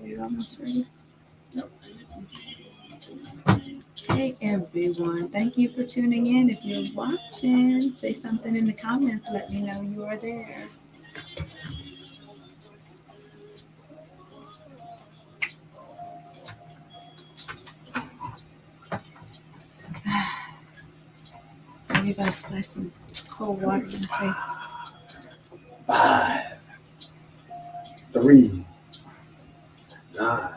We're almost ready. Hey everyone, thank you for tuning in. If you're watching, say something in the comments. Let me know you are there. Everybody splash some cold water in the face. 5, 3, 9.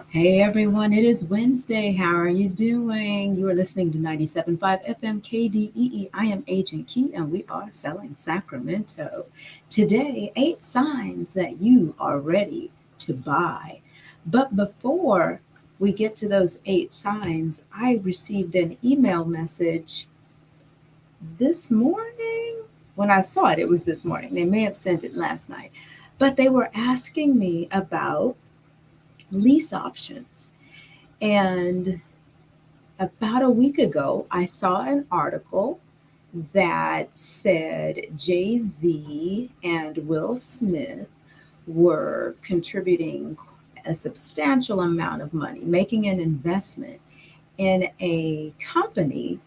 Hey everyone, it is Wednesday. How are you doing? You are listening to 97.5 FM KDEE. I am Agent Key and we are selling Sacramento. Today, 8 signs that you are ready to buy. But before we get to those 8 signs, I received an email message this morning. When I saw it, it was this morning. They may have sent it last night. But they were asking me about lease options. And about a week ago, I saw an article that said Jay-Z and Will Smith were contributing a substantial amount of money, making an investment in a company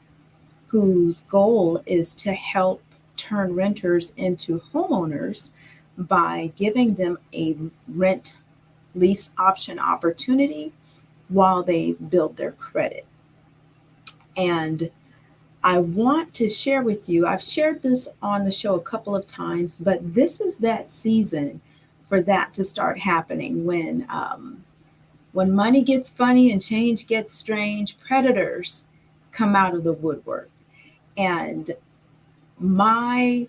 whose goal is to help turn renters into homeowners by giving them a rent lease option opportunity while they build their credit. And I want to share with you, I've shared this on the show a couple of times, but this is that season for that to start happening when money gets funny and change gets strange, predators come out of the woodwork. And my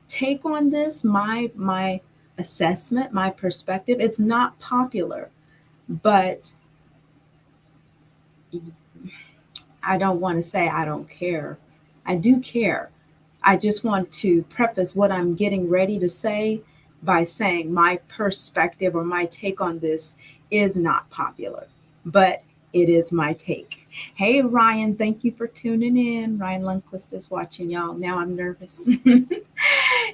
take on this, my assessment, my perspective, it's not popular, but I don't want to say I don't care. I do care. I just want to preface what I'm getting ready to say by saying my perspective or my take on this is not popular, but it is my take. Hey, Ryan, thank you for tuning in. Ryan Lundquist is watching, y'all. Now I'm nervous.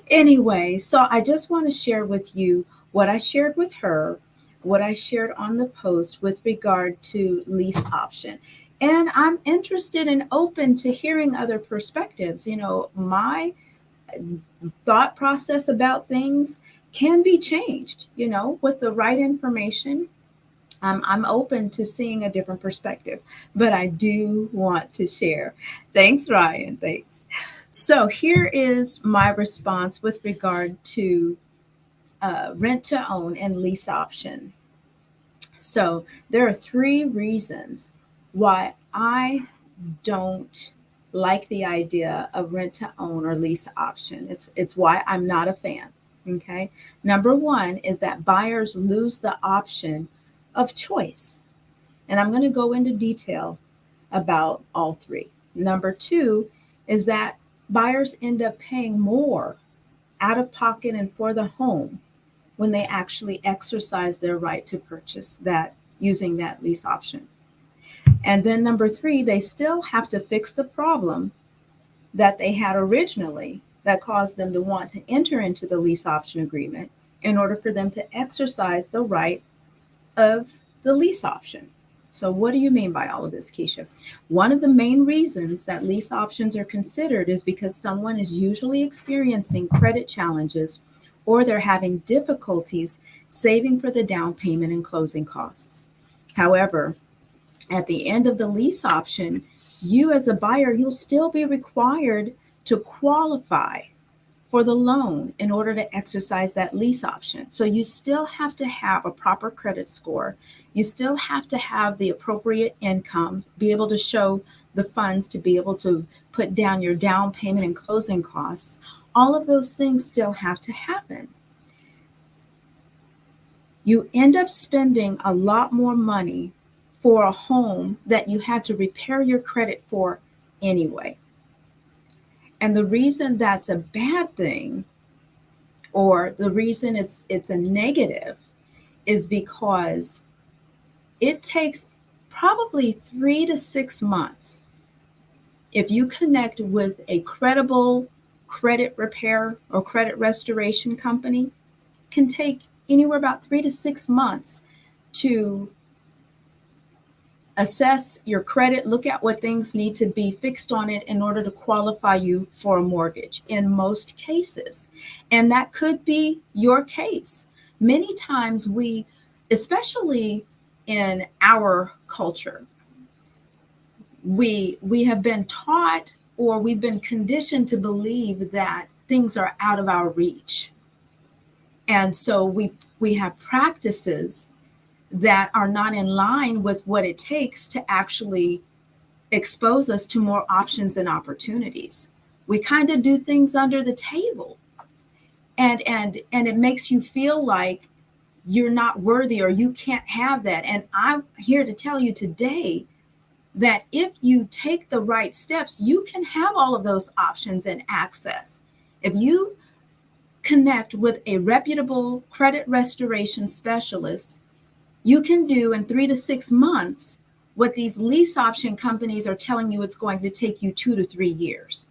Anyway, so I just want to share with you what I shared with her, what I shared on the post with regard to lease option. And I'm interested and open to hearing other perspectives. You know, my thought process about things can be changed, you know, with the right information. I'm open to seeing a different perspective, but I do want to share. Thanks, Ryan. Thanks. So here is my response with regard to rent to own and lease option. So there are 3 reasons why I don't like the idea of rent to own or lease option. It's why I'm not a fan. Okay. Number 1 is that buyers lose the option of choice. And I'm going to go into detail about all 3. Number 2 is that buyers end up paying more out of pocket and for the home when they actually exercise their right to purchase that using that lease option. And then number 3, they still have to fix the problem that they had originally that caused them to want to enter into the lease option agreement in order for them to exercise the right of the lease option. So what do you mean by all of this, Keisha? One of the main reasons that lease options are considered is because someone is usually experiencing credit challenges or they're having difficulties saving for the down payment and closing costs. However, at the end of the lease option, you as a buyer, you'll still be required to qualify for the loan in order to exercise that lease option. So you still have to have a proper credit score. You still have to have the appropriate income, be able to show the funds to be able to put down your down payment and closing costs. All of those things still have to happen. You end up spending a lot more money for a home that you had to repair your credit for anyway. And the reason that's a bad thing, or the reason it's a negative, is because it takes probably 3 to 6 months if you connect with a credible credit repair or credit restoration company. Can take anywhere about 3 to 6 months to assess your credit, look at what things need to be fixed on it in order to qualify you for a mortgage in most cases. And that could be your case. Many times we, especially in our culture, we have been taught or we've been conditioned to believe that things are out of our reach. And so we have practices that are not in line with what it takes to actually expose us to more options and opportunities. We kind of do things under the table. And it makes you feel like you're not worthy or you can't have that. And I'm here to tell you today that if you take the right steps, you can have all of those options and access. If you connect with a reputable credit restoration specialist, you can do in 3 to 6 months what these lease option companies are telling you it's going to take you 2 to 3 years.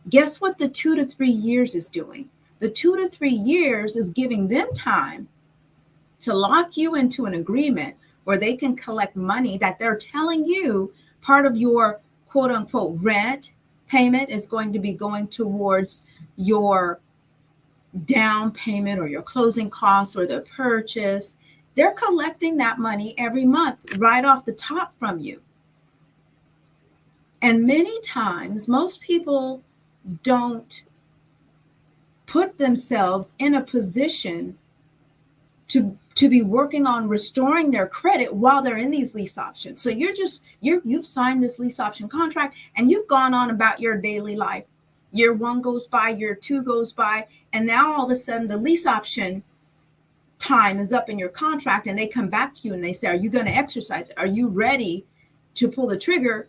Guess what the 2 to 3 years is doing? The 2 to 3 years is giving them time to lock you into an agreement where they can collect money that they're telling you part of your quote unquote rent payment is going to be going towards your down payment or your closing costs or the purchase. They're collecting that money every month right off the top from you. And many times, most people don't put themselves in a position to be working on restoring their credit while they're in these lease options. So you've signed this lease option contract and you've gone on about your daily life. Year 1 goes by, year 2 goes by, and now all of a sudden the lease option time is up in your contract and they come back to you and they say, are you going to exercise it? Are you ready to pull the trigger,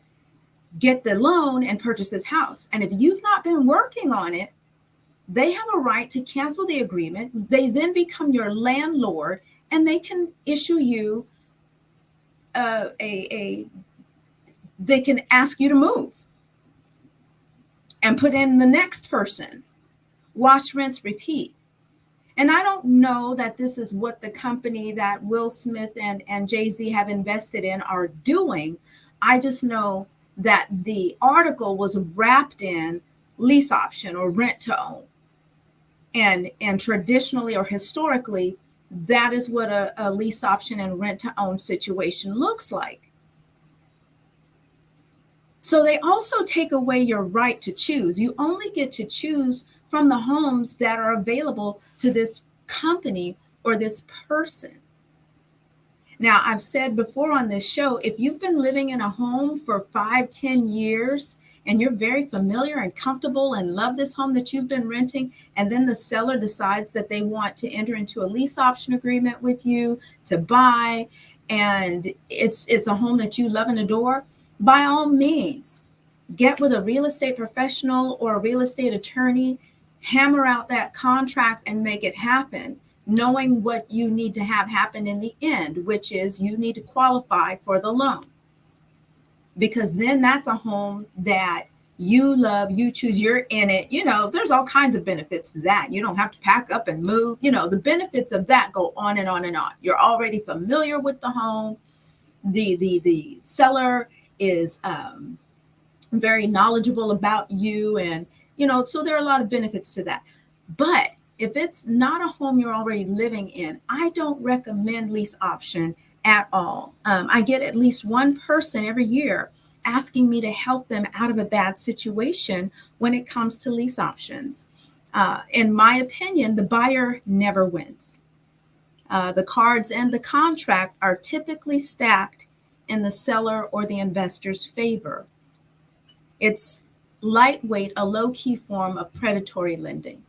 get the loan and purchase this house? And if you've not been working on it, they have a right to cancel the agreement. They then become your landlord and they can issue you they can ask you to move and put in the next person. Wash, rinse, repeat. And I don't know that this is what the company that Will Smith and Jay-Z have invested in are doing. I just know that the article was wrapped in lease option or rent to own. And traditionally or historically, that is what a lease option and rent to own situation looks like. So they also take away your right to choose. You only get to choose from the homes that are available to this company or this person. Now, I've said before on this show, if you've been living in a home for 5-10 years and you're very familiar and comfortable and love this home that you've been renting, and then the seller decides that they want to enter into a lease option agreement with you to buy, and it's a home that you love and adore, by all means, get with a real estate professional or a real estate attorney, hammer out that contract and make it happen, knowing what you need to have happen in the end, which is you need to qualify for the loan. Because then that's a home that you love, you choose, you're in it. You know, there's all kinds of benefits to that. You don't have to pack up and move. You know, the benefits of that go on and on and on. You're already familiar with the home. The seller is very knowledgeable about you, and you know, so there are a lot of benefits to that. But if it's not a home you're already living in, I don't recommend lease option at all. I get at least one person every year asking me to help them out of a bad situation when it comes to lease options. In my opinion, the buyer never wins. The cards and the contract are typically stacked in the seller or the investor's favor. It's lightweight, a low-key form of predatory lending.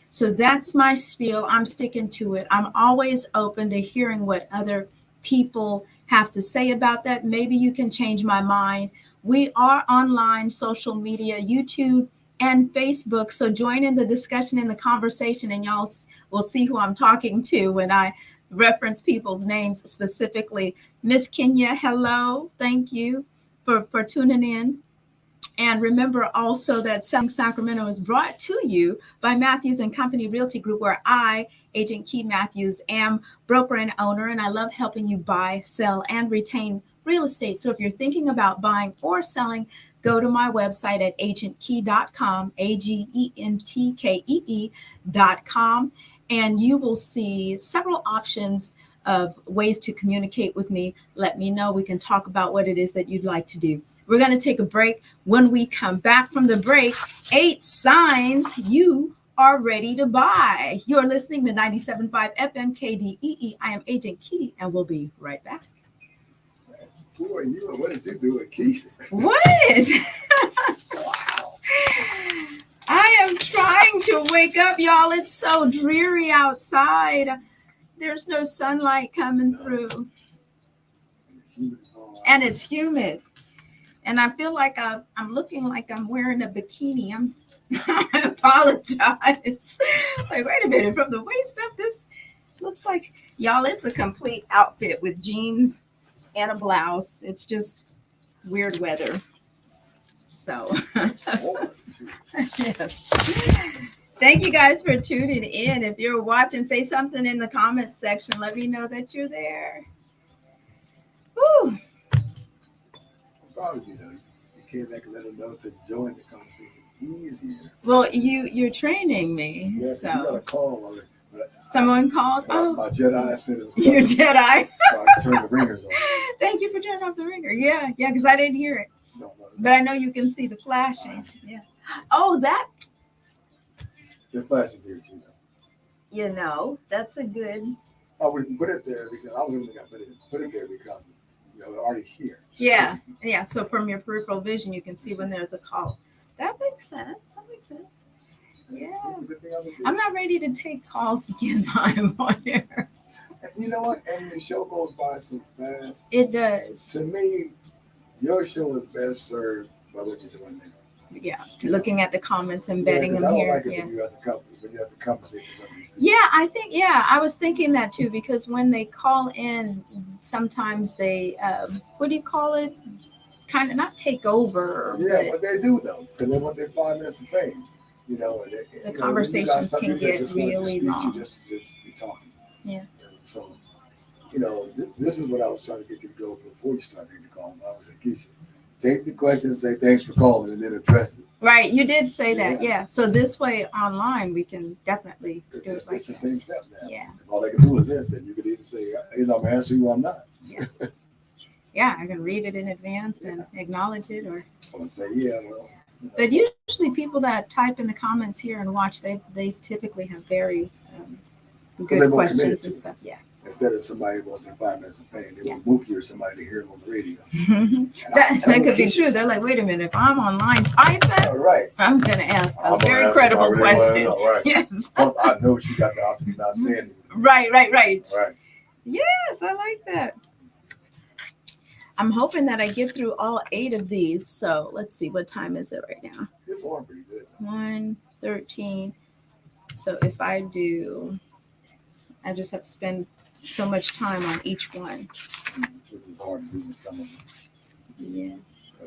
So that's my spiel. I'm sticking to it. I'm always open to hearing what other people have to say about that. Maybe you can change my mind. We are online, social media, YouTube and Facebook. So join in the discussion and the conversation, and y'all will see who I'm talking to when I reference people's names specifically. Miss Kenya, hello. Thank you for tuning in. And remember also that Selling Sacramento is brought to you by Matthews and Company Realty Group, where I, Agent Key Matthews, am broker and owner, and I love helping you buy, sell, and retain real estate. So if you're thinking about buying or selling, go to my website at agentkey.com, agentkee.com, and you will see several options of ways to communicate with me. Let me know. We can talk about what it is that you'd like to do. We're going to take a break. When we come back from the break, 8 signs you are ready to buy. You're listening to 97.5 FM KDEE. I am Agent Key, and we'll be right back. Who are you and what did you do with Keisha? What? Wow. I am trying to wake up, y'all. It's so dreary outside. There's no sunlight coming through. And it's humid. And I feel like I'm looking like I'm wearing a bikini. I apologize. Like, wait a minute, from the waist up, this looks like, y'all, it's a complete outfit with jeans and a blouse. It's just weird weather. So, thank you guys for tuning in. If you're watching, say something in the comment section. Let me know that you're there. Woo. Probably, you can't make a little note to join the conversation easier. Well, you're training me. Yeah, So you got a call on it. Someone called? My Jedi said it was your Jedi. So I turned the ringers on. Thank you for turning off the ringer. Yeah, because I didn't hear it. No. But I know you can see the flashing. Yeah. Oh, that. The flash is here too, though. That's a good. Oh, we put it there because I was only going to put it there because they're already here. Yeah. So from your peripheral vision, you can see when there's a call. That makes sense. Yeah. I'm not ready to take calls again. I'm on here. You know what? And the show goes by so fast. It does. To me, your show is best served by what you're doing now. Yeah, looking at the comments and betting them here. Like when you're at the company, when you're at the conversation. I was thinking that too, because when they call in, sometimes they, what do you call it? Kind of not take over. Yeah, but they do though, because they want their 5 minutes of fame. The conversations can get really long. You just be talking. Yeah. So, this is what I was trying to get you to go before you start taking the call. I was like, Keisha, take the question and say thanks for calling, and then address it. Right, you did say that, yeah. So this way online, we can definitely do it like it's the same step now. Yeah. If all they can do is this, then you can either say, either I'm answering you or I'm not. Yes. Yeah, I can read it in advance and acknowledge it, or say, yeah, well. But usually people that type in the comments here and watch, they typically have very good questions and stuff. Yeah. Instead of somebody wants to 5 minutes of pain, they will book you or somebody to hear them on the radio. that could be true. They're like, wait a minute, if I'm online typing, I'm going to ask a very credible question. Right. Yes. Plus, I know she got the option of not saying it. Right. Right. Yes, I like that. I'm hoping that I get through all 8 of these. So let's see, what time is it right now? You're going pretty good. 1:13. So if I do, I just have to spend so much time on each one. Which is hard to do with some of them. Yeah.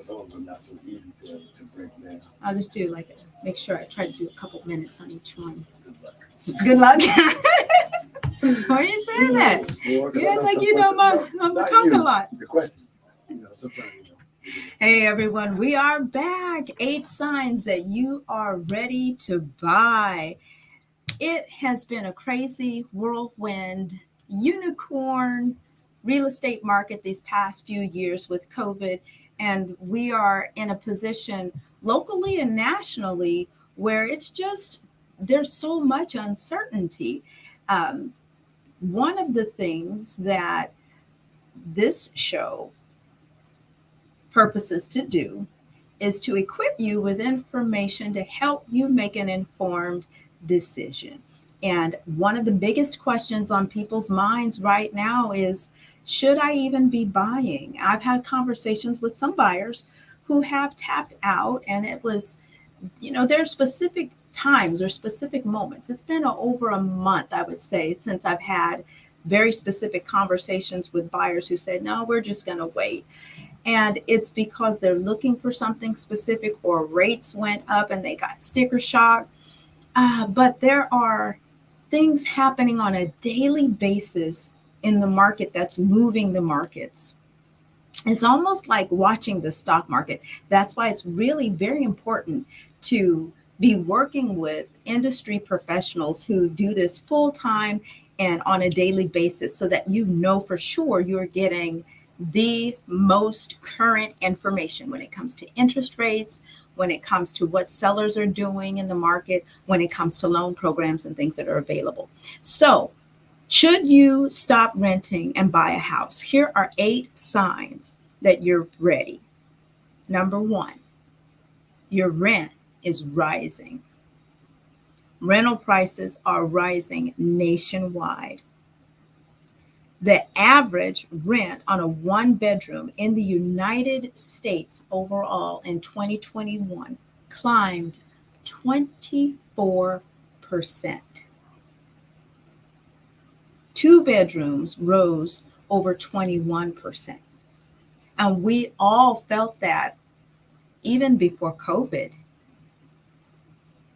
Some of them are not so easy to break down. I'll just do make sure I try to do a couple minutes on each one. Good luck. Good luck. Why are you saying that? Yeah, like I'm talking a lot. The questions, sometimes Hey everyone, we are back. 8 signs that you are ready to buy. It has been a crazy whirlwind unicorn real estate market these past few years with COVID. And we are in a position locally and nationally where there's so much uncertainty. One of the things that this show purposes to do is to equip you with information to help you make an informed decision. And one of the biggest questions on people's minds right now is, should I even be buying? I've had conversations with some buyers who have tapped out, and it was, there are specific times or specific moments. It's been over a month, I would say, since I've had very specific conversations with buyers who said, no, we're just going to wait. And it's because they're looking for something specific, or rates went up and they got sticker shock. But there are things happening on a daily basis in the market that's moving the markets. It's almost like watching the stock market. That's why it's really very important to be working with industry professionals who do this full time and on a daily basis, so that you know for sure you're getting the most current information when it comes to interest rates, when it comes to what sellers are doing in the market, when it comes to loan programs and things that are available. So, should you stop renting and buy a house? Here are 8 signs that you're ready. Number 1, your rent is rising. Rental prices are rising nationwide. The average rent on a 1-bedroom in the United States overall in 2021 climbed 24%. 2 bedrooms rose over 21%. And we all felt that even before COVID.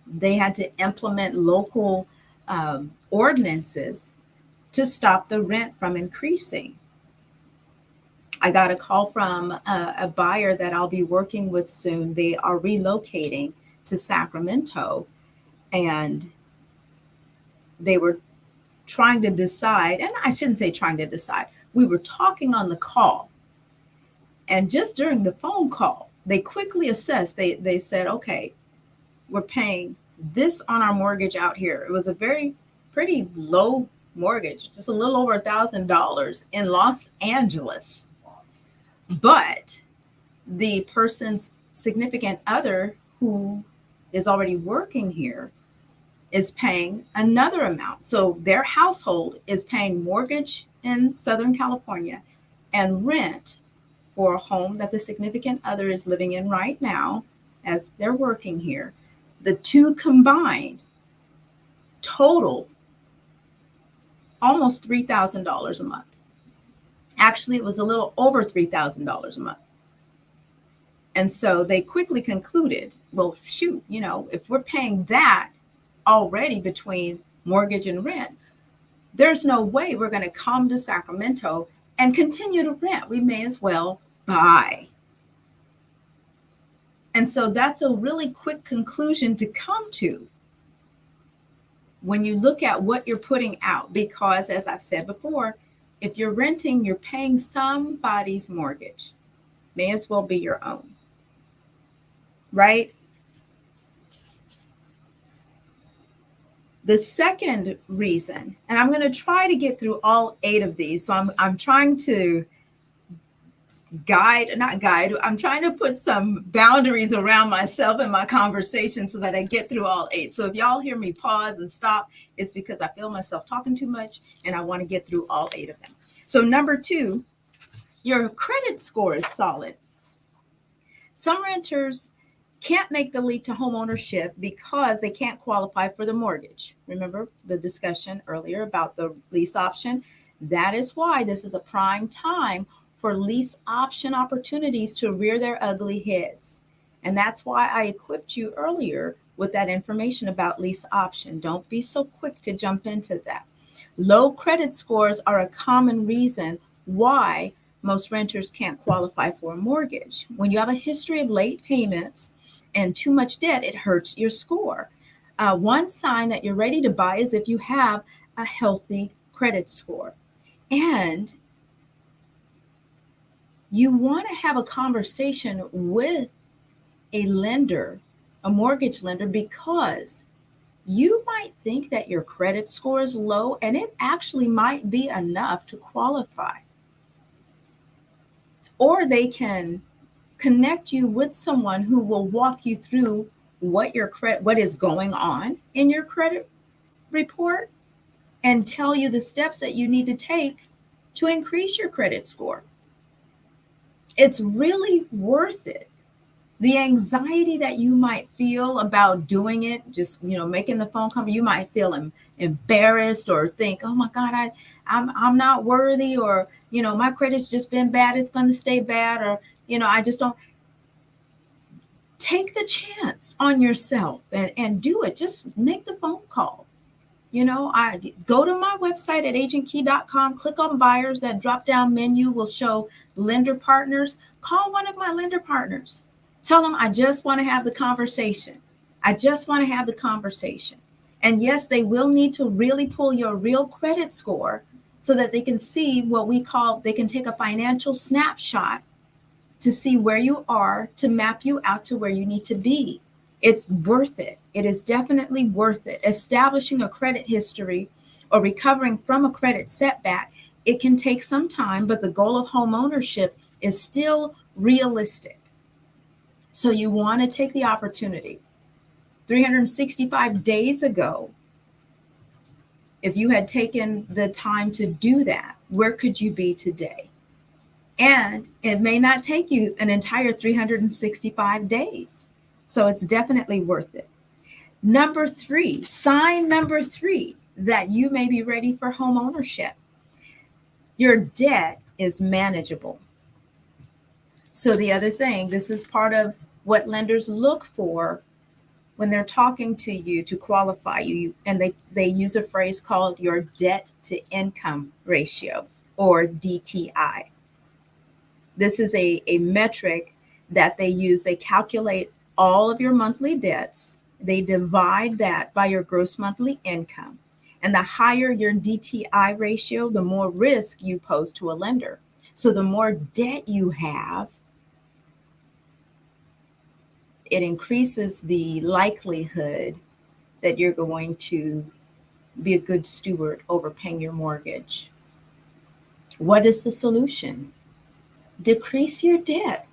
They had to implement local ordinances to stop the rent from increasing. I got a call from a buyer that I'll be working with soon. They are relocating to Sacramento, and they were trying to decide, and I shouldn't say trying to decide, we were talking on the call. And just during the phone call, they quickly assessed, they said, okay, we're paying this on our mortgage out here. It was a pretty low mortgage, just a little over $1,000 in Los Angeles. But the person's significant other, who is already working here, is paying another amount. So their household is paying mortgage in Southern California and rent for a home that the significant other is living in right now as they're working here. The two combined total almost $3,000 a month. Actually, it was a little over $3,000 a month. And so they quickly concluded, well, shoot, if we're paying that already between mortgage and rent, there's no way we're going to come to Sacramento and continue to rent. We may as well buy. And so that's a really quick conclusion to come to when you look at what you're putting out, because as I've said before, if you're renting, you're paying somebody's mortgage. May as well be your own, right? The second reason, and I'm going to try to get through all 8 of these. So I'm trying to I'm trying to put some boundaries around myself and my conversation so that I get through all 8. So if y'all hear me pause and stop, it's because I feel myself talking too much and I want to get through all 8 of them. So number 2, your credit score is solid. Some renters can't make the leap to homeownership because they can't qualify for the mortgage. Remember the discussion earlier about the lease option? That is why this is a prime time for lease option opportunities to rear their ugly heads. And that's why I equipped you earlier with that information about lease option. Don't be so quick to jump into that. Low credit scores are a common reason why most renters can't qualify for a mortgage. When you have a history of late payments and too much debt, it hurts your score. One sign that you're ready to buy is if you have a healthy credit score. And you want to have a conversation with a lender, a mortgage lender, because you might think that your credit score is low and it actually might be enough to qualify. Or they can connect you with someone who will walk you through what is going on in your credit report and tell you the steps that you need to take to increase your credit score. It's really worth it. The anxiety that you might feel about doing it, just making the phone call, you might feel embarrassed or think, oh my God, I'm not worthy, or my credit's just been bad, it's going to stay bad, or I just don't. Take the chance on yourself and do it. Just make the phone call. I go to my website at agentkey.com, click on buyers. That drop down menu will show lender partners. Call one of my lender partners. Tell them I just want to have the conversation. I just want to have the conversation. And yes, they will need to really pull your real credit score so that they can see what they can take a financial snapshot to see where you are, to map you out to where you need to be. It's worth it. It is definitely worth it. Establishing a credit history or recovering from a credit setback, it can take some time, but the goal of home ownership is still realistic. So you want to take the opportunity. 365 days ago, if you had taken the time to do that, where could you be today? And it may not take you an entire 365 days. So it's definitely worth it. Sign number three, that you may be ready for home ownership. Your debt is manageable. So the other thing, this is part of what lenders look for when they're talking to you to qualify you. And they use a phrase called your debt to income ratio, or DTI. This is a metric that they use. They calculate all of your monthly debts. They divide that by your gross monthly income. And the higher your DTI ratio, the more risk you pose to a lender. So the more debt you have, it increases the likelihood that you're going to be a good steward over paying your mortgage. What is the solution? Decrease your debt.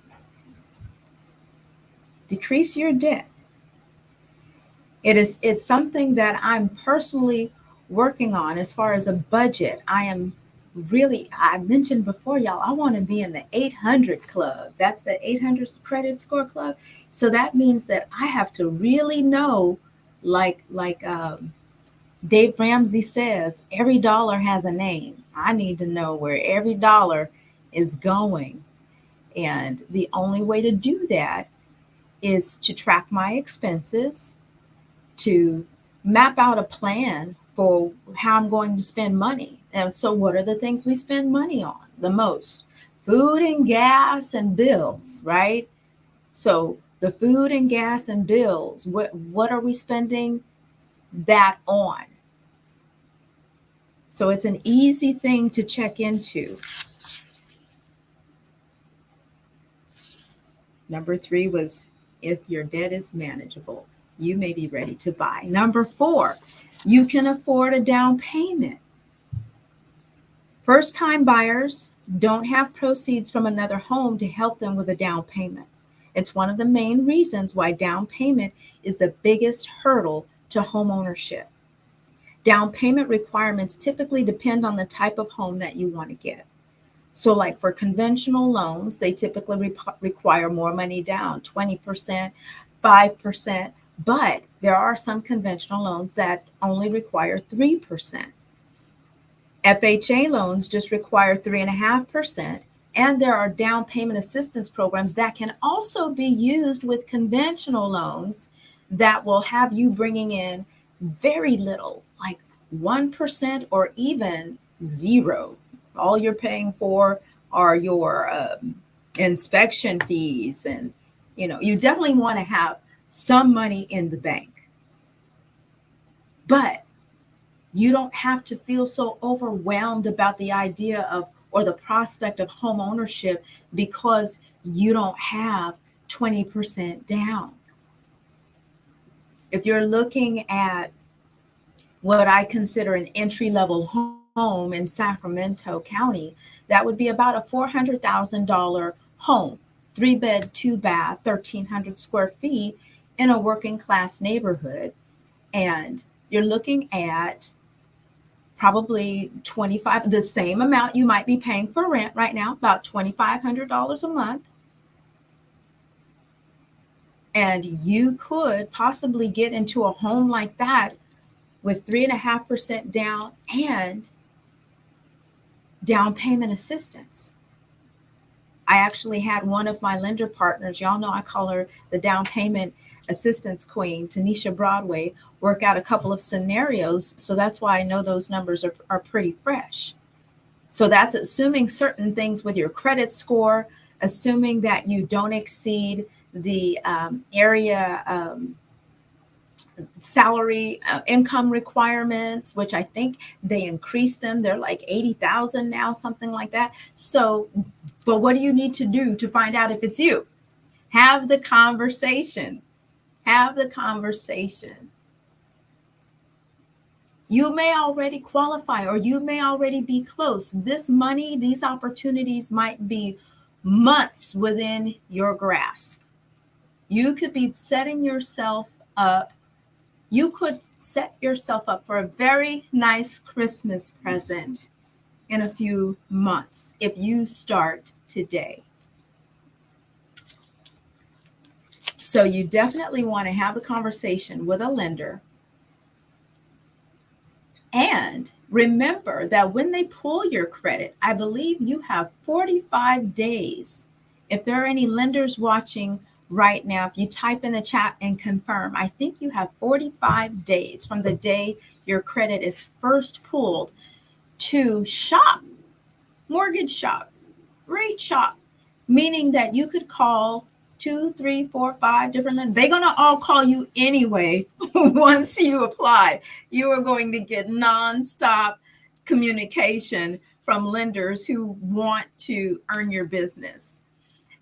Decrease your debt. It's something that I'm personally working on as far as a budget. I mentioned before, y'all, I want to be in the 800 club. That's the 800 credit score club. So that means that I have to really know, like Dave Ramsey says, every dollar has a name. I need to know where every dollar is going. And the only way to do that is to track my expenses, to map out a plan for how I'm going to spend money. And so what are the things we spend money on the most? Food and gas and bills, right? So the food and gas and bills, what are we spending that on? So it's an easy thing to check into. Number 3 was, if your debt is manageable, you may be ready to buy. Number 4, you can afford a down payment. First-time buyers don't have proceeds from another home to help them with a down payment. It's one of the main reasons why down payment is the biggest hurdle to home ownership. Down payment requirements typically depend on the type of home that you want to get. So like for conventional loans, they typically require more money down, 20%, 5%, but there are some conventional loans that only require 3%. FHA loans just require 3.5%, and there are down payment assistance programs that can also be used with conventional loans that will have you bringing in very little, like 1% or even zero. All you're paying for are your inspection fees, and you definitely want to have some money in the bank. But you don't have to feel so overwhelmed about the idea of, or the prospect of, home ownership because you don't have 20% down. If you're looking at what I consider an entry-level home in Sacramento County, that would be about a $400,000 home, 3-bed, 2-bath, 1,300 square feet in a working class neighborhood. And you're looking at probably the same amount you might be paying for rent right now, about $2,500 a month. And you could possibly get into a home like that with 3.5% down and down payment assistance. I actually had one of my lender partners, y'all know I call her the down payment assistance queen, Tanisha Broadway, work out a couple of scenarios. So that's why I know those numbers are pretty fresh. So that's assuming certain things with your credit score, assuming that you don't exceed the area salary income requirements, which I think they increased them. They're like 80,000 now, something like that. So, but what do you need to do to find out if it's you? Have the conversation. Have the conversation. You may already qualify, or you may already be close. This money, these opportunities might be months within your grasp. You could be setting yourself up. You could set yourself up for a very nice Christmas present in a few months if you start today. So you definitely want to have a conversation with a lender. And remember that when they pull your credit, I believe you have 45 days. If there are any lenders watching right now, if you type in the chat and confirm, I think you have 45 days from the day your credit is first pulled to shop, mortgage shop, rate shop, meaning that you could call 2, 3, 4, 5 different lenders. They're going to all call you anyway. Once you apply, you are going to get nonstop communication from lenders who want to earn your business.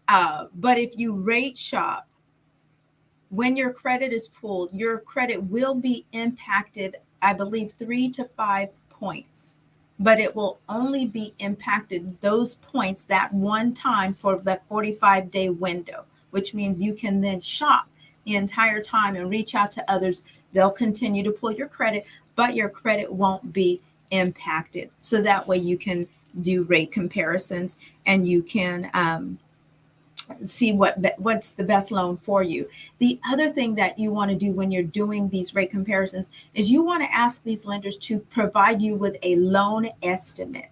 But if you rate shop, when your credit is pulled, your credit will be impacted, I believe, 3 to 5 points. But it will only be impacted those points that one time for that 45-day window, which means you can then shop the entire time and reach out to others. They'll continue to pull your credit, but your credit won't be impacted. So that way you can do rate comparisons and you can see what's the best loan for you. The other thing that you want to do when you're doing these rate comparisons is you want to ask these lenders to provide you with a loan estimate.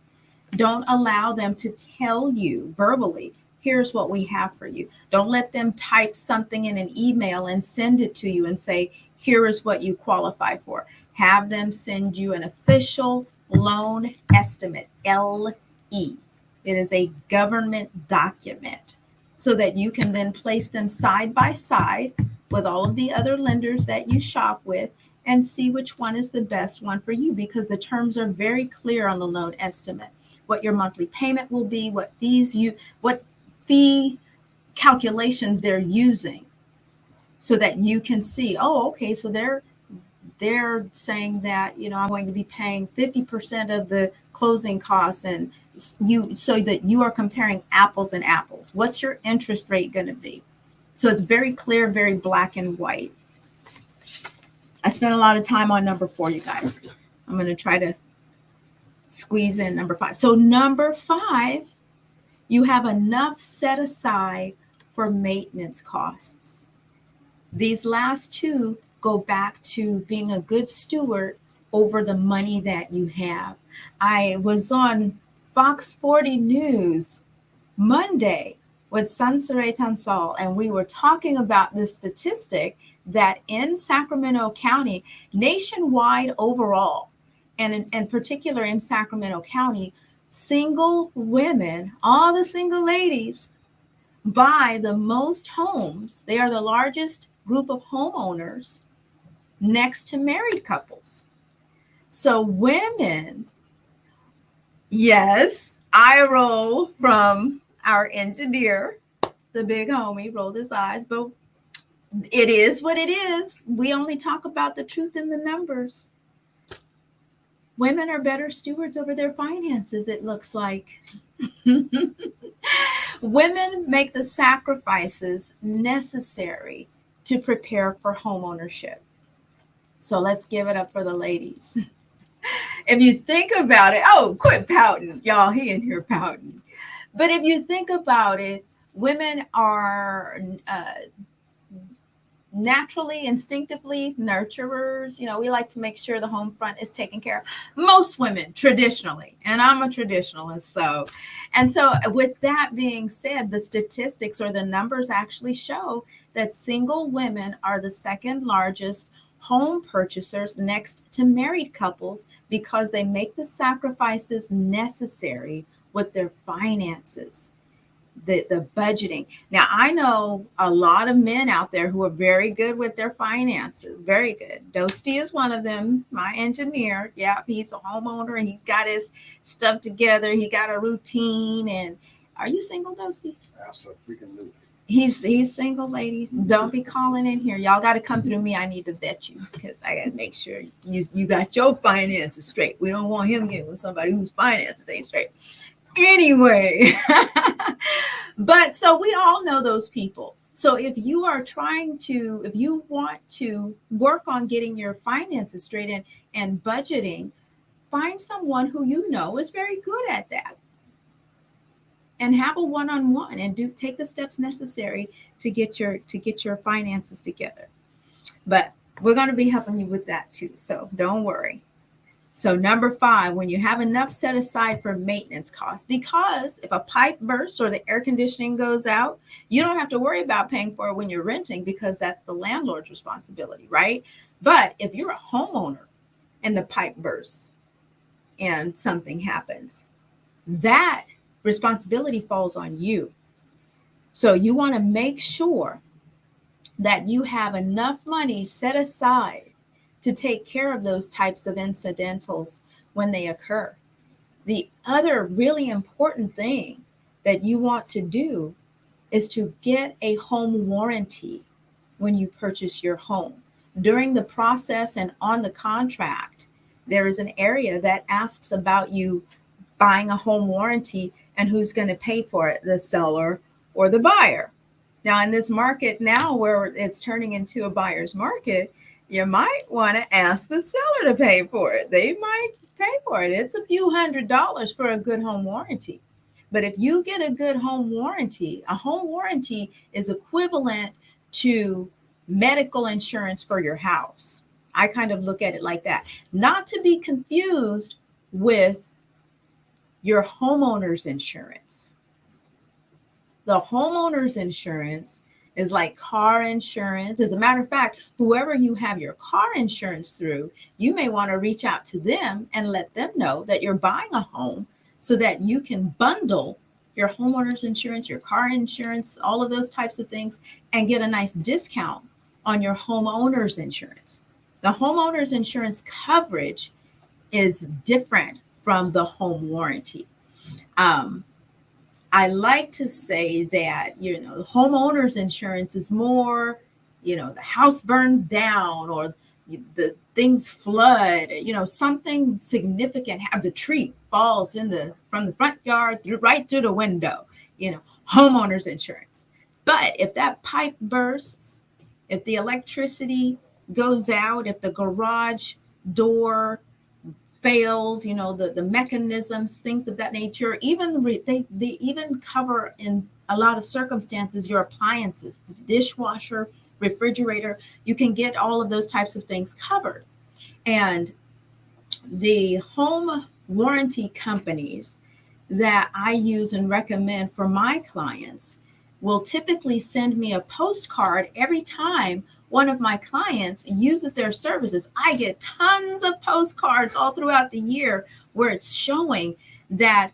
Don't allow them to tell you verbally, here's what we have for you. Don't let them type something in an email and send it to you and say, here is what you qualify for. Have them send you an official loan estimate, LE. It is a government document, so that you can then place them side by side with all of the other lenders that you shop with and see which one is the best one for you, because the terms are very clear on the loan estimate. What your monthly payment will be, what fee calculations they're using, so that you can see, oh, okay, so they're saying that, I'm going to be paying 50% of the closing costs, and so that you are comparing apples and apples. What's your interest rate going to be? So it's very clear, very black and white. I spent a lot of time on number 4, you guys. I'm going to try to squeeze in number 5. So number 5, you have enough set aside for maintenance costs. These last 2 go back to being a good steward over the money that you have. I was on Fox 40 News Monday with Sansare Tansal, and we were talking about this statistic that in Sacramento County, nationwide overall, and in particular in Sacramento County, single women, all the single ladies, buy the most homes. They are the largest group of homeowners next to married couples. So women, yes, I roll from our engineer, the big homie, rolled his eyes, but it is what it is. We only talk about the truth in the numbers. Women are better stewards over their finances, it looks like. Women make the sacrifices necessary to prepare for homeownership. So let's give it up for the ladies. If you think about it, quit pouting. Y'all, he in here pouting. But if you think about it, women are naturally, instinctively nurturers. We like to make sure the home front is taken care of. Most women traditionally, and I'm a traditionalist. So with that being said, the statistics or the numbers actually show that single women are the second largest home purchasers next to married couples because they make the sacrifices necessary with their finances, the budgeting. Now, I know a lot of men out there who are very good with their finances, very good. Dosty is one of them, my engineer. Yeah, he's a homeowner and he's got his stuff together. He got a routine. And are you single, Dosty? Absolutely. He's single, ladies. Don't be calling in here. Y'all got to come through me. I need to vet you because I got to make sure you got your finances straight. We don't want him getting with somebody whose finances ain't straight. Anyway, but so we all know those people. So if you want to work on getting your finances straight and budgeting, find someone who you know is very good at that, and have a one-on-one and take the steps necessary to get your finances together. But we're going to be helping you with that too, so don't worry. So number 5, when you have enough set aside for maintenance costs, because if a pipe bursts or the air conditioning goes out, you don't have to worry about paying for it when you're renting because that's the landlord's responsibility, right? But if you're a homeowner and the pipe bursts and something happens, that responsibility falls on you. So you want to make sure that you have enough money set aside to take care of those types of incidentals when they occur. The other really important thing that you want to do is to get a home warranty when you purchase your home. During the process and on the contract, there is an area that asks about you buying a home warranty and who's going to pay for it, the seller or the buyer. Now, in this market now where it's turning into a buyer's market, you might want to ask the seller to pay for it. They might pay for it. It's a few $100s for a good home warranty. But if you get a good home warranty is equivalent to medical insurance for your house. I kind of look at it like that. Not to be confused with your homeowner's insurance. The homeowner's insurance is like car insurance. As a matter of fact, whoever you have your car insurance through, you may want to reach out to them and let them know that you're buying a home so that you can bundle your homeowner's insurance, your car insurance, all of those types of things, and get a nice discount on your homeowner's insurance. The homeowner's insurance coverage is different from the home warranty. I like to say that, homeowner's insurance is more, the house burns down or the things flood, something significant, the tree falls from the front yard right through the window, homeowner's insurance. But if that pipe bursts, if the electricity goes out, if the garage door fails, the mechanisms, things of that nature, even they even cover in a lot of circumstances your appliances, the dishwasher, refrigerator. You can get all of those types of things covered. And the home warranty companies that I use and recommend for my clients will typically send me a postcard every time one of my clients uses their services. I get tons of postcards all throughout the year where it's showing that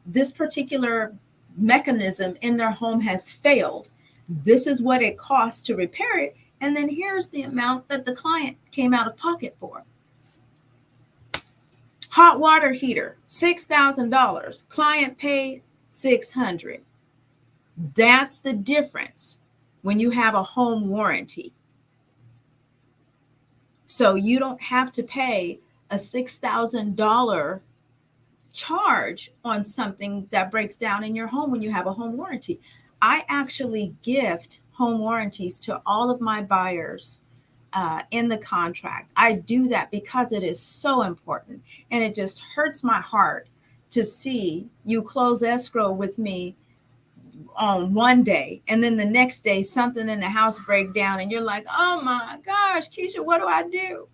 this particular mechanism in their home has failed. This is what it costs to repair it. And then here's the amount that the client came out of pocket for. Hot water heater, $6,000. Client paid $600. That's the difference when you have a home warranty. So you don't have to pay a $6,000 charge on something that breaks down in your home when you have a home warranty. I actually gift home warranties to all of my buyers in the contract. I do that because it is so important, and it just hurts my heart to see you close escrow with me on one day, and then the next day something in the house break down and you're like, oh my gosh, Keisha, what do I do?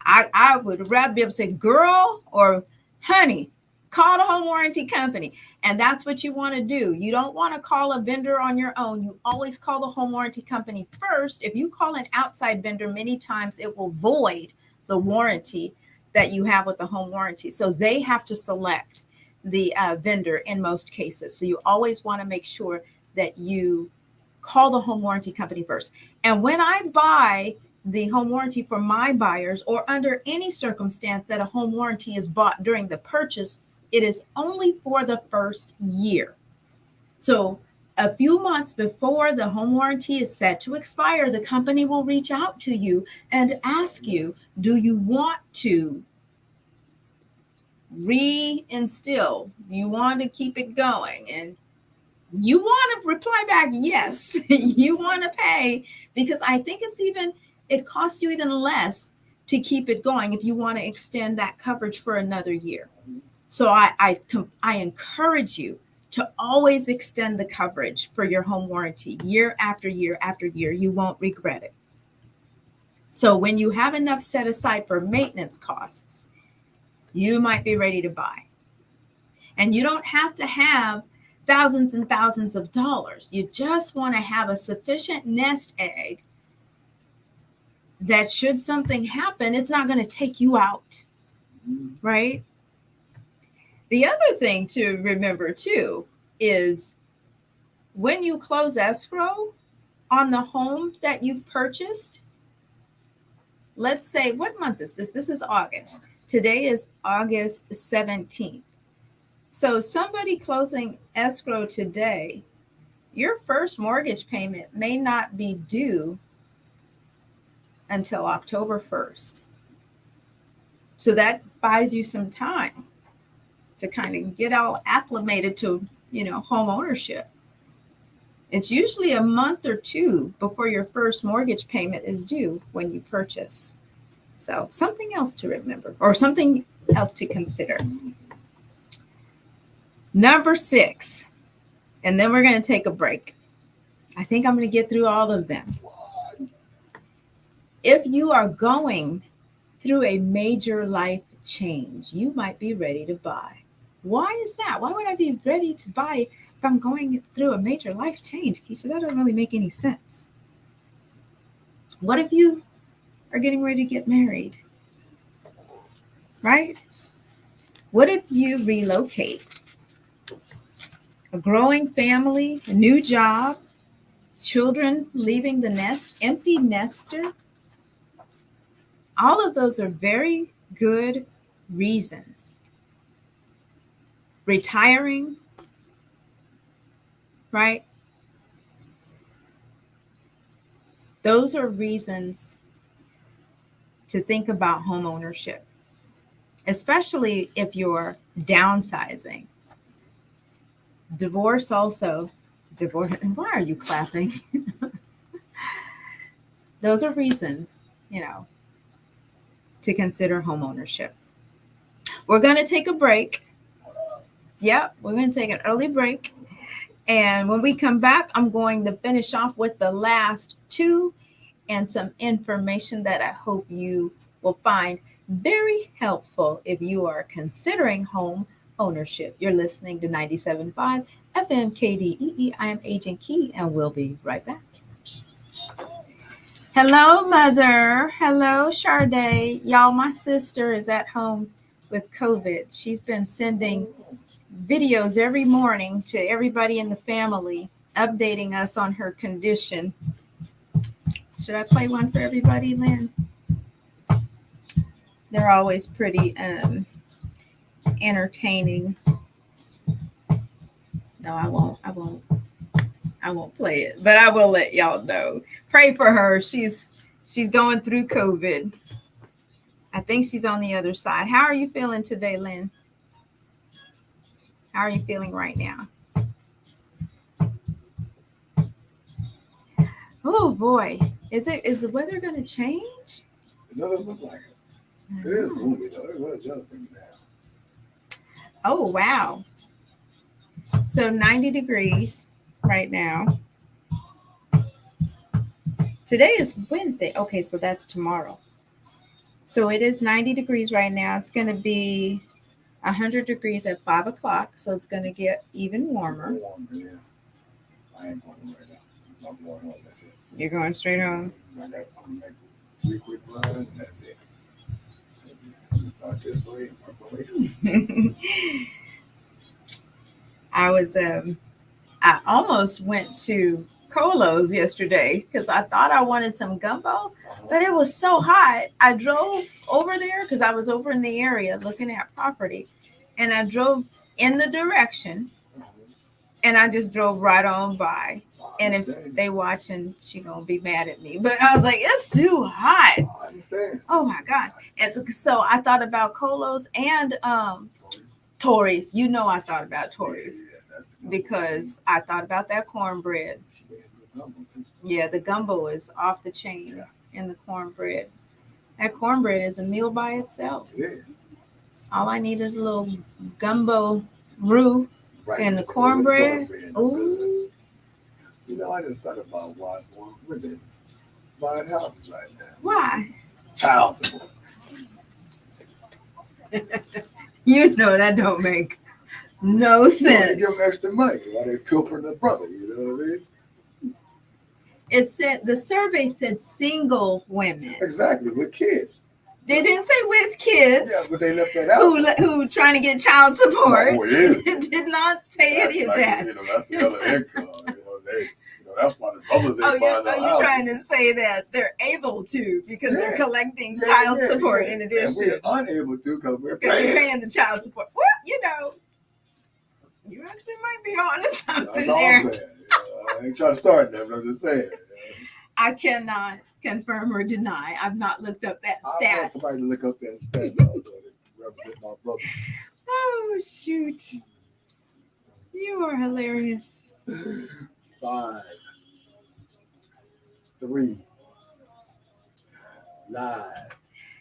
I would rather be able to say, girl or honey, call the home warranty company. And that's what you want to do. You don't want to call a vendor on your own. You always call the home warranty company first. If you call an outside vendor, many times it will void the warranty that you have with the home warranty. So they have to select the vendor in most cases. So you always want to make sure that you call the home warranty company first. And when I buy the home warranty for my buyers, or under any circumstance that a home warranty is bought during the purchase, it is only for the first year. So a few months before the home warranty is set to expire, the company will reach out to you and ask you, do you want to reinstill? Do you want to keep it going? And you want to reply back, yes, you want to pay, because I think it costs you even less to keep it going if you want to extend that coverage for another year. So I encourage you to always extend the coverage for your home warranty year after year after year. You won't regret it. So when you have enough set aside for maintenance costs, you might be ready to buy. And you don't have to have thousands and thousands of dollars. You just want to have a sufficient nest egg that should something happen, it's not going to take you out, right? The other thing to remember too is when you close escrow on the home that you've purchased, let's say, what month is this? This is August. Today is August 17th. So somebody closing escrow today, your first mortgage payment may not be due until October 1st. So that buys you some time to kind of get all acclimated to, home ownership. It's usually a month or two before your first mortgage payment is due when you purchase. So something else to remember, or something else to consider. Number 6, and then we're going to take a break. I think I'm going to get through all of them. If you are going through a major life change, you might be ready to buy. Why is that? Why would I be ready to buy if I'm going through a major life change, Keisha? That doesn't really make any sense. What if you are getting ready to get married? Right? What if you relocate? A growing family, a new job, children leaving the nest, empty nester. All of those are very good reasons. Retiring, right? Those are reasons to think about home ownership, especially if you're downsizing. Divorce also. And why are you clapping? Those are reasons, to consider home ownership. We're going to take a break. Yep, we're going to take an early break. And when we come back, I'm going to finish off with the last 2 and some information that I hope you will find very helpful if you are considering home ownership. You're listening to 97.5 FM KDEE. I am Agent Key, and we'll be right back. Hello, Mother. Hello, Sade. Y'all, my sister is at home with COVID. She's been sending videos every morning to everybody in the family, updating us on her condition. Should I play one for everybody, Lynn? They're always pretty entertaining. No, I won't play it, but I will let y'all know. Pray for her. She's going through COVID. I think she's on the other side. How are you feeling today, Lynn? How are you feeling right now? Oh boy. Is the weather going to change? It doesn't look like it. It is gloomy though. It really does bring it down. Oh wow. So 90 degrees. right now. Today is Wednesday. Okay, so that's tomorrow. So it is 90 degrees right now. It's going to be 100 degrees at 5 o'clock. So it's going to get even warmer. Yeah. I ain't going right now. I'm going home. That's it. You're going straight home? I'm going to make 3 quick runs, and that's it. I'm going to start this way and work my way. I almost went to Colo's yesterday because I thought I wanted some gumbo, but it was so hot. I drove over there because I was over in the area looking at property, and I drove in the direction, and I just drove right on by. And if they watching, she gonna be mad at me. But I was like, it's too hot. I understand. Oh my God. And so I thought about Colo's and Tories. You know I thought about Tories. Because I thought about that cornbread. Yeah, the gumbo is off the chain in the cornbread. That cornbread is a meal by itself. It is. All I need is a little gumbo roux and the cornbread. Ooh. You know, I just thought about why women buying houses right now. Why? Child support. You know that don't make no sense. They give them extra money while they pilfering their brother, you know what I mean? It said, the survey said single women. Exactly, with kids. They didn't say with kids. Yeah, but they left that out. Who trying to get child support. Oh, yeah. It did not say any of that. You know, that's the other income. That's why the brothers ain't buying no Are you trying to say that they're able to because they're collecting child support in addition? And we're unable to because we're paying the child support. Well, you know, you actually might be on to something that's all there. I'm saying. I ain't trying to start that, but I'm just saying. I cannot confirm or deny. I've not looked up that stat. I want somebody to look up that stat. Represent my brother. Oh, shoot. You are hilarious. 5, 3, live.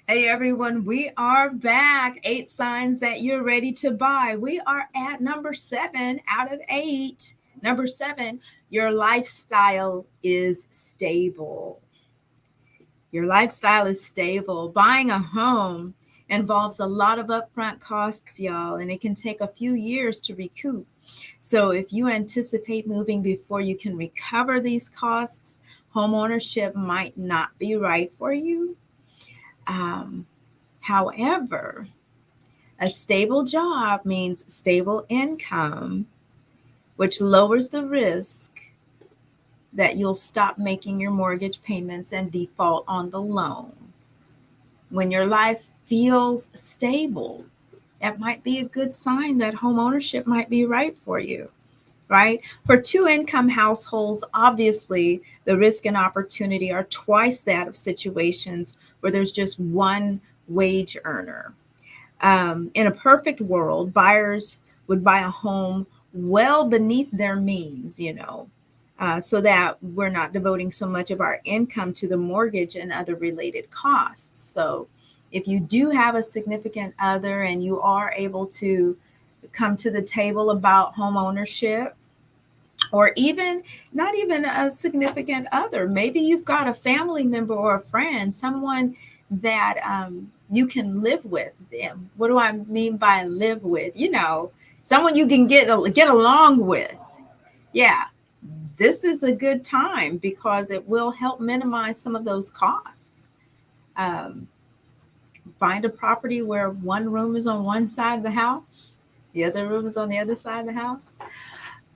Hey everyone, we are back. 8 signs that you're ready to buy. We are at number 7 out of 8. Number 7, your lifestyle is stable. Your lifestyle is stable. Buying a home involves a lot of upfront costs, y'all, and it can take a few years to recoup. So if you anticipate moving before you can recover these costs, home ownership might not be right for you. However, a stable job means stable income, which lowers the risk that you'll stop making your mortgage payments and default on the loan. When your life feels stable, it might be a good sign that home ownership might be right for you, right? For 2-income households, obviously, the risk and opportunity are twice that of situations where there's just one wage earner. In a perfect world, buyers would buy a home well beneath their means, so that we're not devoting so much of our income to the mortgage and other related costs. So if you do have a significant other and you are able to come to the table about home ownership, or even not even a significant other, maybe you've got a family member or a friend, someone that you can live with them. What do I mean by live with? Someone you can get along with. Yeah, this is a good time because it will help minimize some of those costs. Find a property where one room is on one side of the house, the other room is on the other side of the house.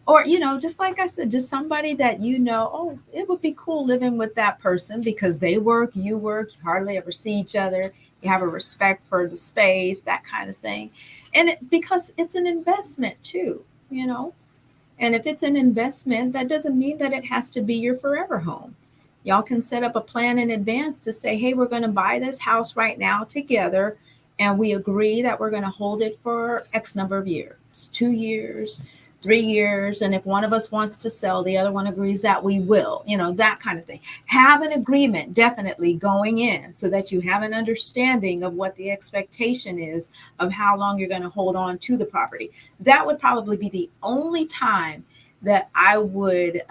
Or, just like I said, just somebody that oh, it would be cool living with that person because they work, you hardly ever see each other. You have a respect for the space, that kind of thing. And because it's an investment too, And if it's an investment, that doesn't mean that it has to be your forever home. Y'all can set up a plan in advance to say, hey, we're going to buy this house right now together. And we agree that we're going to hold it for X number of years, 2 years, 3 years. And if one of us wants to sell, the other one agrees that we will, that kind of thing. Have an agreement definitely going in so that you have an understanding of what the expectation is of how long you're going to hold on to the property. That would probably be the only time that I would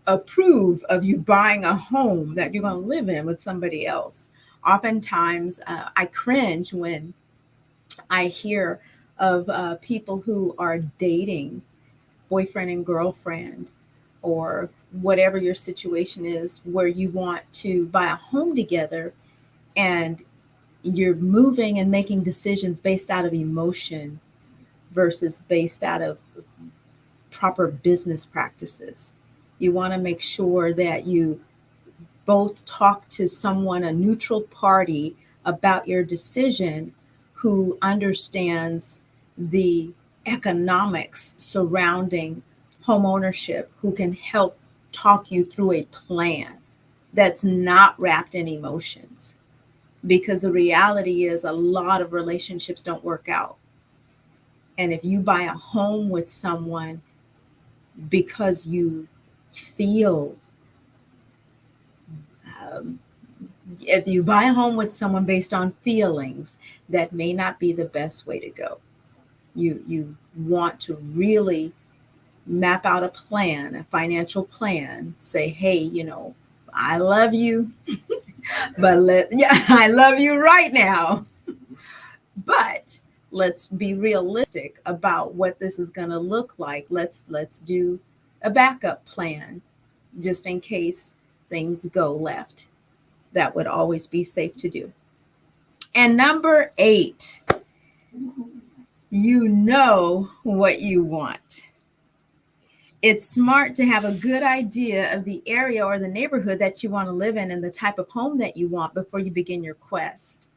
approve of you buying a home that you're going to live in with somebody else. Oftentimes, I cringe when I hear of people who are dating boyfriend and girlfriend, or whatever your situation is, where you want to buy a home together and you're moving and making decisions based out of emotion versus based out of proper business practices. You want to make sure that you both talk to someone, a neutral party, about your decision who understands the economics surrounding home ownership, who can help talk you through a plan that's not wrapped in emotions. Because the reality is, a lot of relationships don't work out. And if you buy a home with someone because you feel, um, if you buy a home with someone based on feelings, that may not be the best way to go. You want to really map out a plan, a financial plan. Say, hey, I love you, but I love you right now. But let's be realistic about what this is going to look like. Let's do a backup plan just in case things go left. That would always be safe to do. And number 8, you know what you want. It's smart to have a good idea of the area or the neighborhood that you want to live in and the type of home that you want before you begin your quest.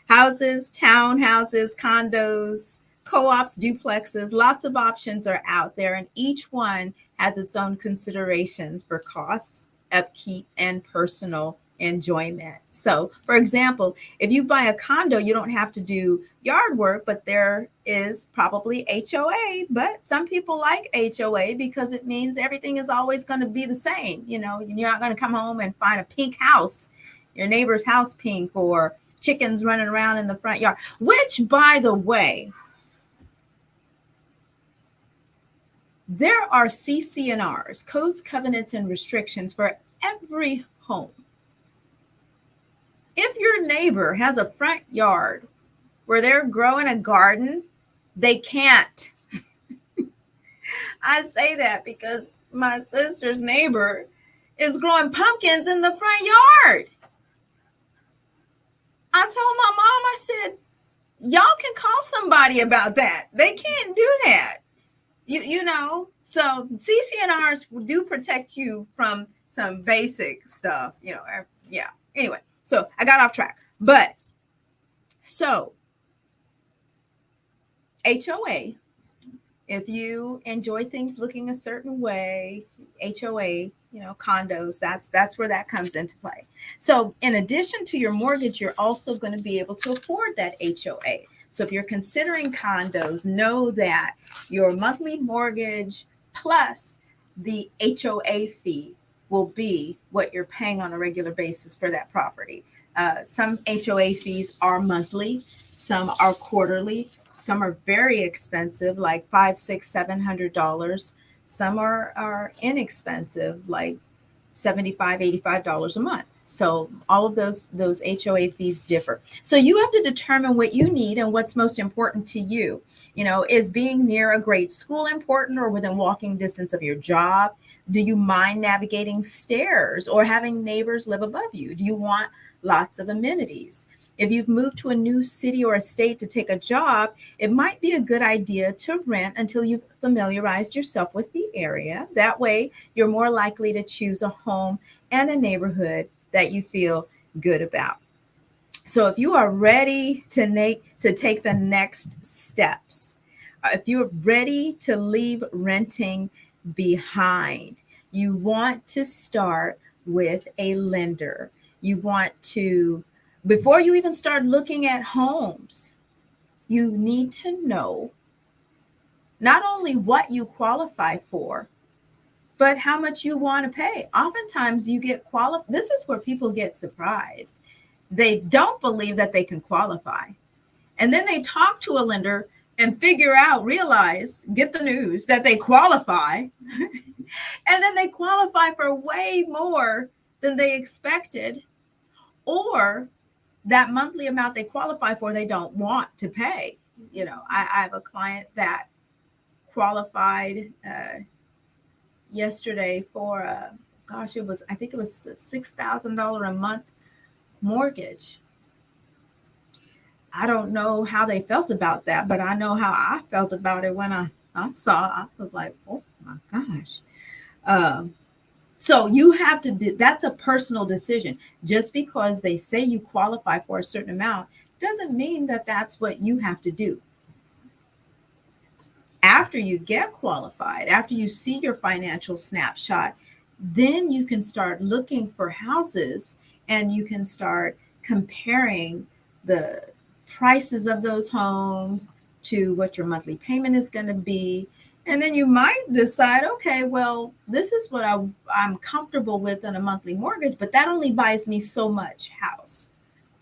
Houses, townhouses, condos, co-ops, duplexes, lots of options are out there, and each one has its own considerations for costs, upkeep, and personal enjoyment. So, for example, if you buy a condo, you don't have to do yard work, but there is probably HOA. But some people like HOA because it means everything is always going to be the same. You're not going to come home and find a pink house, your neighbor's house pink, or chickens running around in the front yard, which, by the way, there are CC&Rs, codes, covenants, and restrictions for every home. If your neighbor has a front yard where they're growing a garden, they can't. I say that because my sister's neighbor is growing pumpkins in the front yard. I told my mom, I said, y'all can call somebody about that. They can't do that. So CC&Rs do protect you from some basic stuff, yeah. Anyway, so I got off track. But so HOA, if you enjoy things looking a certain way, HOA, condos, that's where that comes into play. So in addition to your mortgage, you're also going to be able to afford that HOA. So if you're considering condos, know that your monthly mortgage plus the HOA fee will be what you're paying on a regular basis for that property. Some HOA fees are monthly, some are quarterly, some are very expensive, like $500, $600, $700. Some are inexpensive, like $75, $85 a month. So all of those HOA fees differ. So you have to determine what you need and what's most important to you. Is being near a great school important, or within walking distance of your job? Do you mind navigating stairs or having neighbors live above you? Do you want lots of amenities? If you've moved to a new city or a state to take a job, it might be a good idea to rent until you've familiarized yourself with the area. That way, you're more likely to choose a home and a neighborhood that you feel good about. So if you are ready to take the next steps, if you're ready to leave renting behind, you want to start with a lender. You want to, before you even start looking at homes, you need to know not only what you qualify for, but how much you want to pay. Oftentimes you get qualified. This is where people get surprised. They don't believe that they can qualify. And then they talk to a lender and get the news that they qualify, and then they qualify for way more than they expected, or that monthly amount they qualify for, they don't want to pay. I have a client that qualified yesterday for I think it was a $6,000 a month mortgage. I don't know how they felt about that, but I know how I felt about it when I was like, oh my gosh. So you have to that's a personal decision. Just because they say you qualify for a certain amount doesn't mean that that's what you have to do. After you get qualified, after you see your financial snapshot, then you can start looking for houses, and you can start comparing the prices of those homes to what your monthly payment is going to be. And then you might decide, okay, well, this is what I'm comfortable with in a monthly mortgage, but that only buys me so much house,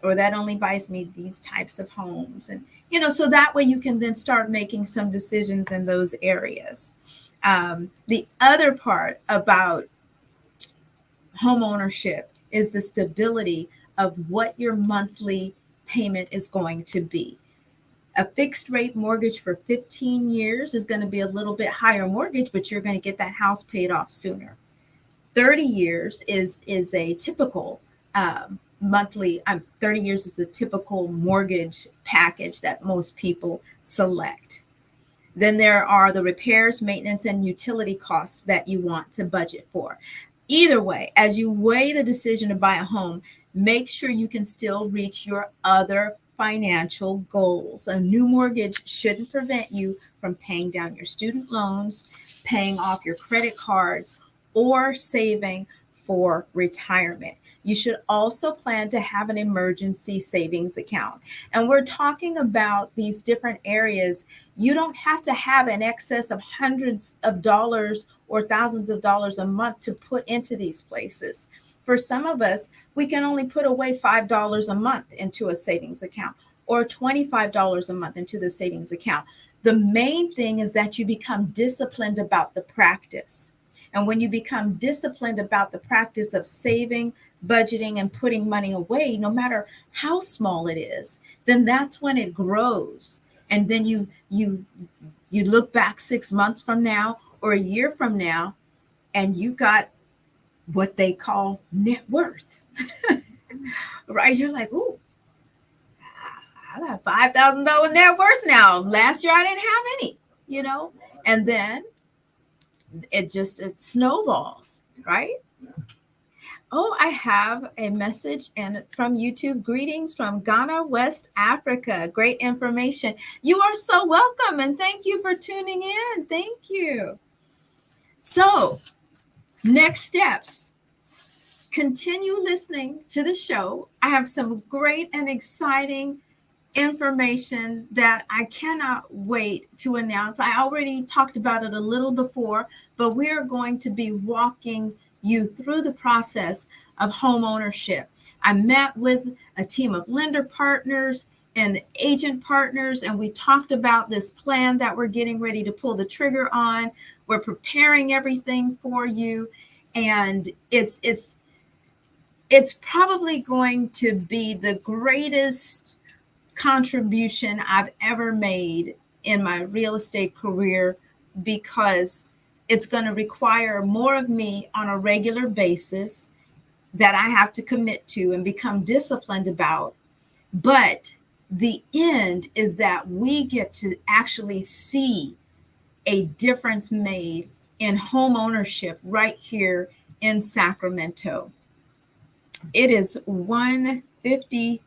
or that only buys me these types of homes. And, so that way you can then start making some decisions in those areas. The other part about home ownership is the stability of what your monthly payment is going to be. A fixed rate mortgage for 15 years is going to be a little bit higher mortgage, but you're going to get that house paid off sooner. 30 years is a typical monthly. 30 years is a typical mortgage package that most people select. Then there are the repairs, maintenance, and utility costs that you want to budget for. Either way, as you weigh the decision to buy a home, make sure you can still reach your other financial goals. A new mortgage shouldn't prevent you from paying down your student loans, paying off your credit cards, or saving for retirement. You should also plan to have an emergency savings account. And we're talking about these different areas. You don't have to have an excess of hundreds of dollars or thousands of dollars a month to put into these places. For some of us, we can only put away $5 a month into a savings account, or $25 a month into the savings account. The main thing is that you become disciplined about the practice. And when you become disciplined about the practice of saving, budgeting, and putting money away, no matter how small it is, then that's when it grows. And then you look back 6 months from now or a year from now, and you got what they call net worth, right? You're like, ooh, I got $5,000 net worth now. Last year I didn't have any, and then it snowballs, right? Oh, I have a message from YouTube. Greetings from Ghana, West Africa. Great information. You are so welcome, and thank you for tuning in. Thank you. So, next steps. Continue listening to the show. I have some great and exciting information that I cannot wait to announce. I already talked about it a little before, but we are going to be walking you through the process of home ownership. I met with a team of lender partners and agent partners, and we talked about this plan that we're getting ready to pull the trigger on. We're preparing everything for you, and it's probably going to be the greatest contribution I've ever made in my real estate career, because it's going to require more of me on a regular basis that I have to commit to and become disciplined about. But the end is that we get to actually see a difference made in home ownership right here in Sacramento. It is 1:50.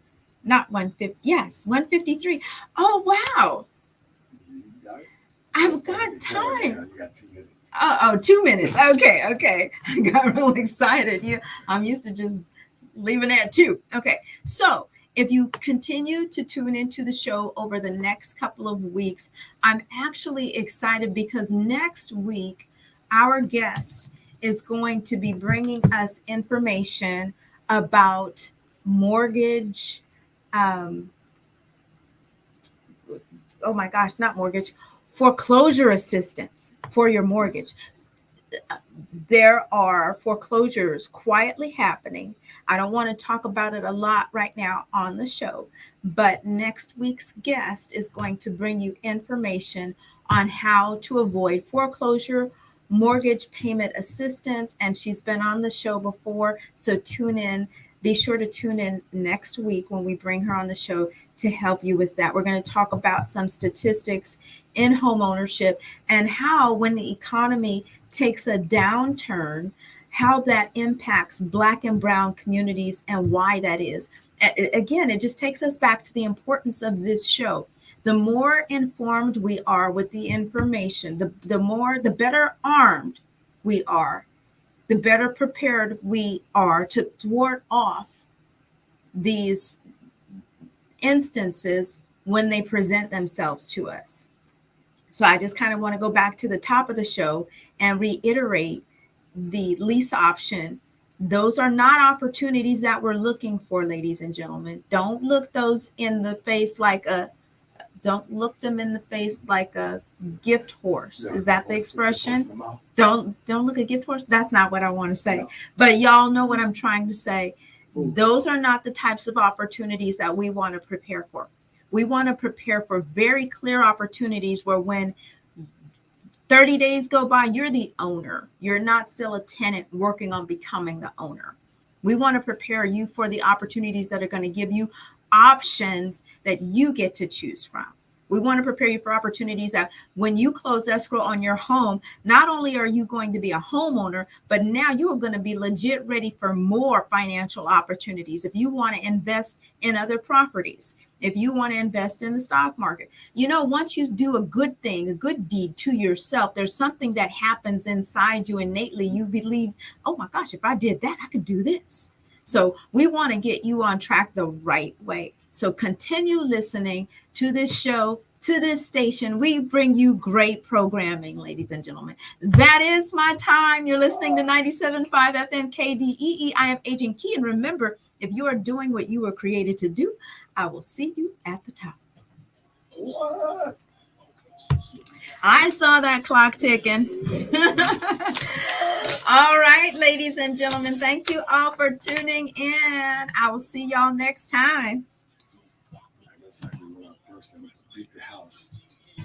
Not 150. Yes, 1:53. Oh, wow. I've got time. You got 2 minutes. Oh, 2 minutes. Okay. I got real excited. I'm used to just leaving it at 2. Okay. So if you continue to tune into the show over the next couple of weeks, I'm actually excited because next week, our guest is going to be bringing us information about mortgage, oh my gosh, not mortgage, foreclosure assistance for your mortgage. There are foreclosures quietly happening. I don't want to talk about it a lot right now on the show, but next week's guest is going to bring you information on how to avoid foreclosure, mortgage payment assistance, and she's been on the show before, so tune in. Be sure to tune in next week when we bring her on the show to help you with that. We're going to talk about some statistics in home ownership and how, when the economy takes a downturn, how that impacts Black and brown communities and why that is. Again, it just takes us back to the importance of this show. The more informed we are with the information, the better armed we are, the better prepared we are to thwart off these instances when they present themselves to us. So I just kind of want to go back to the top of the show and reiterate the lease option. Those are not opportunities that we're looking for, ladies and gentlemen. Don't look those in the face like a gift horse. Is that the expression? Don't look a gift horse. That's not what I want to say. No. But y'all know what I'm trying to say. Those are not the types of opportunities that we want to prepare for. We want to prepare for very clear opportunities where when 30 days go by, you're the owner. You're not still a tenant working on becoming the owner. We want to prepare you for the opportunities that are going to give you options that you get to choose from. We want to prepare you for opportunities that when you close escrow on your home, not only are you going to be a homeowner, but now you are going to be legit ready for more financial opportunities. If you want to invest in other properties, if you want to invest in the stock market, once you do a good thing, a good deed to yourself, there's something that happens inside you innately. You believe, oh my gosh, if I did that, I could do this. So we want to get you on track the right way. So continue listening to this show, to this station. We bring you great programming, ladies and gentlemen. That is my time. You're listening to 97.5 FM KDEE. I am Agent Key. And remember, if you are doing what you were created to do, I will see you at the top. What? I saw that clock ticking. All right, ladies and gentlemen, thank you all for tuning in. I will see y'all next time. I guess I can go out first and beat the house.